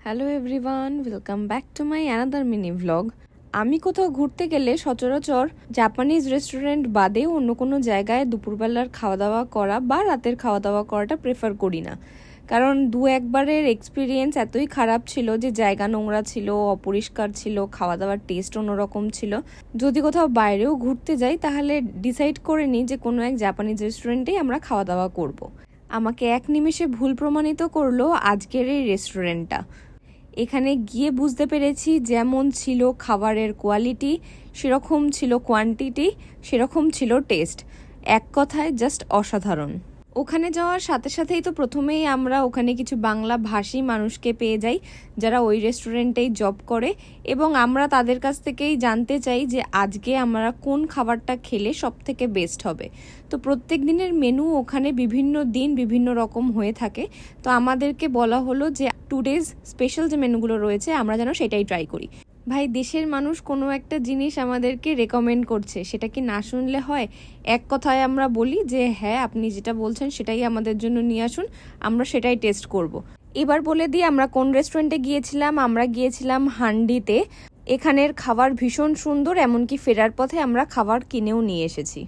Hello everyone, welcome back to my another mini vlog. আমি কোথাও ঘুরতে গেলে সচরাচর জাপানিজ রেস্টুরেন্ট বাদে অন্য কোনো জায়গায় দুপুরবেলার খাওয়া দাওয়া করা বা রাতের খাওয়া দাওয়া করাটা প্রেফার করি না। কারণ একবারের এক্সপিরিয়েন্স এতই খারাপ ছিল যে জায়গা নোংরা ছিল, অপরিষ্কার ছিল, খাওয়া দাওয়ার টেস্ট অন্যরকম ছিল। যদি কোথাও বাইরেও ঘুরতে যাই তাহলে ডিসাইড করে নিই যে কোনো এক জাপানিজ রেস্টুরেন্টেই আমরা খাওয়া দাওয়া করব। আমাকে এক নিমেষে ভুল প্রমাণিত করলো আজকের এই রেস্টুরেন্টটা। এখানে গিয়ে বুঝতে পেরেছি যেমন ছিল খাবারের কোয়ালিটি, সেরকম ছিল কোয়ান্টিটি, সেরকম ছিল টেস্ট। এক কথায় জাস্ট অসাধারণ। ওখানে যাওয়ার সাথে সাথেই তো প্রথমেই আমরা ওখানে কিছু বাংলা ভাষী মানুষকে পেয়ে যাই যারা ওই রেস্টুরেন্টেই জব করে, এবং আমরা তাদের কাছ থেকেই জানতে চাই যে আজকে আমরা কোন খাবারটা খেলে সব থেকে বেস্ট হবে। তো প্রত্যেক দিনের মেনু ওখানে বিভিন্ন দিন বিভিন্ন রকম হয়ে থাকে। তো আমাদেরকে বলা হলো যে টুডেজ স্পেশাল যে মেনুগুলো রয়েছে আমরা যেন সেটাই ট্রাই করি। ভাই, দেশের মানুষ কোনো একটা জিনিস আমাদেরকে রেকমেন্ড করছে, সেটা কি না শুনলে হয়? এক কথায় আমরা বলি যে হ্যাঁ, আপনি যেটা বলছেন সেটাই আমাদের জন্য নিয়ে আসুন, আমরা সেটাই টেস্ট করব। এবার বলে দিই আমরা কোন রেস্টুরেন্টে গিয়েছিলাম। আমরা গিয়েছিলাম হান্ডিতে। এখানের খাবার ভীষণ সুন্দর, এমনকি ফেরার পথে আমরা খাবার কিনেও নিয়ে এসেছি।